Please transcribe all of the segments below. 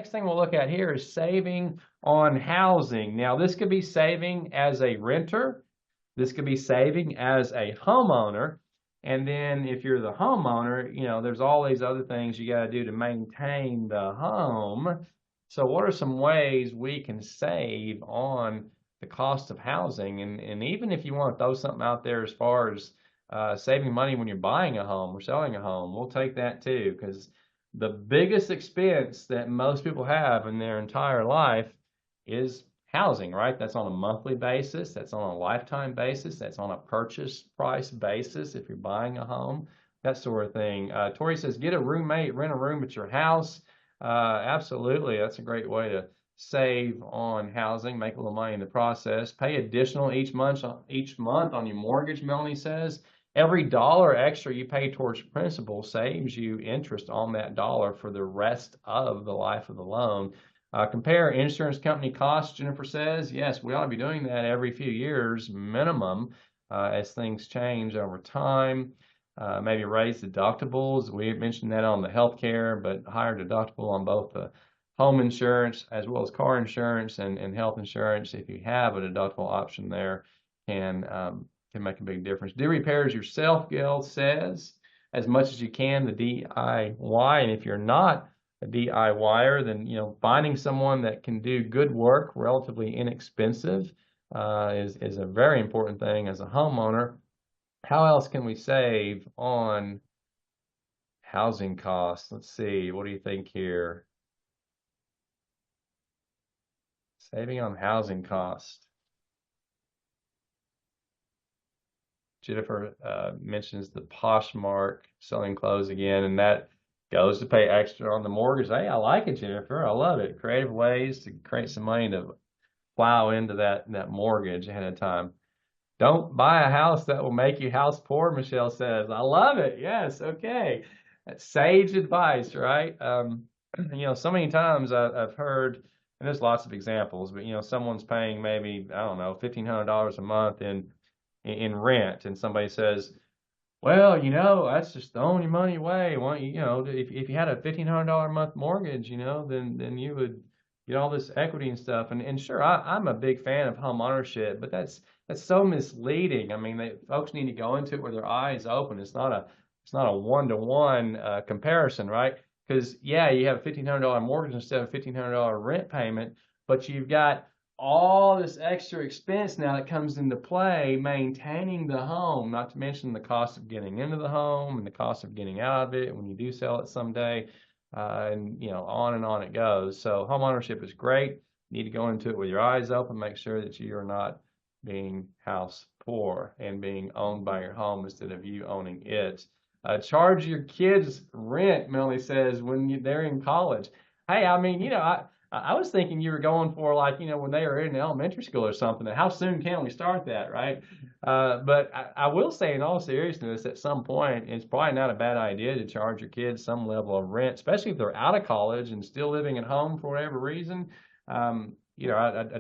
next thing we'll look at here is saving on housing. Now, this could be saving as a renter. This could be saving as a homeowner. And then if you're the homeowner, there's all these other things you got to do to maintain the home. So what are some ways we can save on the cost of housing? And even if you want to throw something out there as far as saving money when you're buying a home or selling a home, we'll take that too, because the biggest expense that most people have in their entire life is housing, right? That's on a monthly basis, that's on a lifetime basis, that's on a purchase price basis if you're buying a home, that sort of thing. Tori says, get a roommate, rent a room at your house. Absolutely, that's a great way to save on housing, make a little money in the process. Pay additional each month on your mortgage, Melanie says. Every dollar extra you pay towards principal saves you interest on that dollar for the rest of the life of the loan. Compare insurance company costs, Jennifer says. Yes, we ought to be doing that every few years minimum as things change over time. Maybe raise deductibles. We mentioned that on the healthcare, but higher deductible on both the home insurance as well as car insurance and health insurance. If you have a deductible option there, can make a big difference. Do repairs yourself, Gail says, as much as you can, the DIY. And if you're not a DIYer, then finding someone that can do good work, relatively inexpensive, is a very important thing as a homeowner. How else can we save on housing costs? Let's see, what do you think here? Saving on housing costs. Jennifer mentions the Poshmark selling clothes again, and that goes to pay extra on the mortgage. Hey, I like it, Jennifer. I love it. Creative ways to create some money to plow into that mortgage ahead of time. Don't buy a house that will make you house poor, Michelle says. I love it. Yes, okay. That's sage advice, right? So many times I've heard, and there's lots of examples, but someone's paying maybe, I don't know, $1,500 a month in rent, and somebody says, well, that's just throwing your money away. Well, if you had a $1,500 a month mortgage, then you would get all this equity and stuff. And sure, I'm a big fan of home ownership, but that's so misleading. I mean, folks need to go into it with their eyes open. It's not a one-to-one comparison, right? Because yeah, you have a $1,500 mortgage instead of a $1,500 rent payment, but you've got all this extra expense now that comes into play maintaining the home, not to mention the cost of getting into the home and the cost of getting out of it when you do sell it someday, and on and on it goes. So home ownership is great. You need to go into it with your eyes open, make sure that you are not being house poor and being owned by your home instead of you owning it. Charge your kids rent, Melanie says, when they're in college. Hey, I mean, I was thinking you were going for when they were in elementary school or something. How soon can we start that, right? But I will say in all seriousness, at some point, it's probably not a bad idea to charge your kids some level of rent, especially if they're out of college and still living at home for whatever reason. I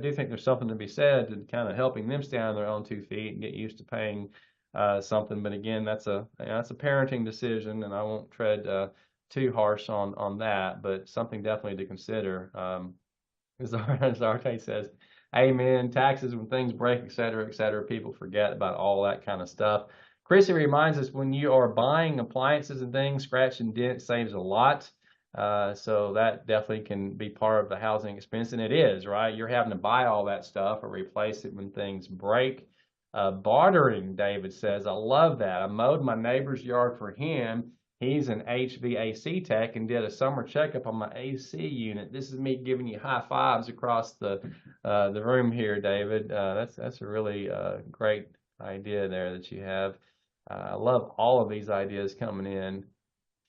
do think there's something to be said to kind of helping them stand on their own 2 feet and get used to paying something. But again, that's a parenting decision, and I won't tread too harsh on that, but something definitely to consider. As Arte says, amen, taxes when things break, et cetera, people forget about all that kind of stuff. Chrissy reminds us when you are buying appliances and things, scratch and dent saves a lot. So that definitely can be part of the housing expense, and it is, right? You're having to buy all that stuff or replace it when things break. Bartering, David says, I love that. I mowed my neighbor's yard for him. He's an HVAC tech and did a summer checkup on my AC unit. This is me giving you high fives across the room here, David. That's a really great idea there that you have. I love all of these ideas coming in.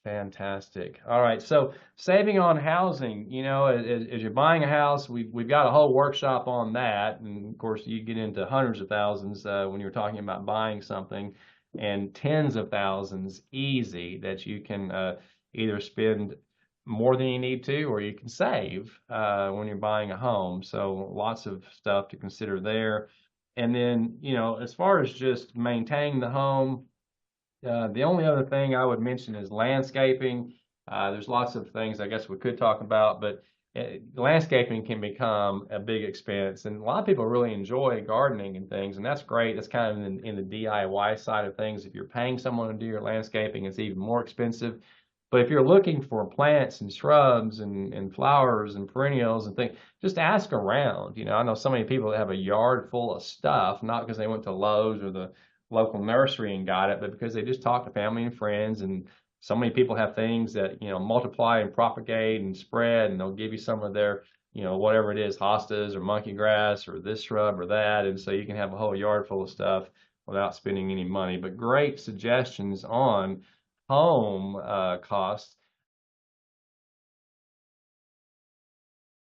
Fantastic. All right, so saving on housing, as you're buying a house, we've got a whole workshop on that. And of course, you get into hundreds of thousands when you're talking about buying something, and tens of thousands easy that you can either spend more than you need to, or you can save when you're buying a home. So lots of stuff to consider there. And then, as far as just maintaining the home, the only other thing I would mention is landscaping. There's lots of things I guess we could talk about, but landscaping can become a big expense, and a lot of people really enjoy gardening and things, and that's great. That's kind of in the DIY side of things. If you're paying someone to do your landscaping, it's even more expensive. But if you're looking for plants and shrubs and flowers and perennials and things, just ask around. I know so many people that have a yard full of stuff, not because they went to Lowe's or the local nursery and got it, but because they just talk to family and friends. And so many people have things that, multiply and propagate and spread, and they'll give you some of their, whatever it is, hostas or monkey grass or this shrub or that. And so you can have a whole yard full of stuff without spending any money. But great suggestions on home costs.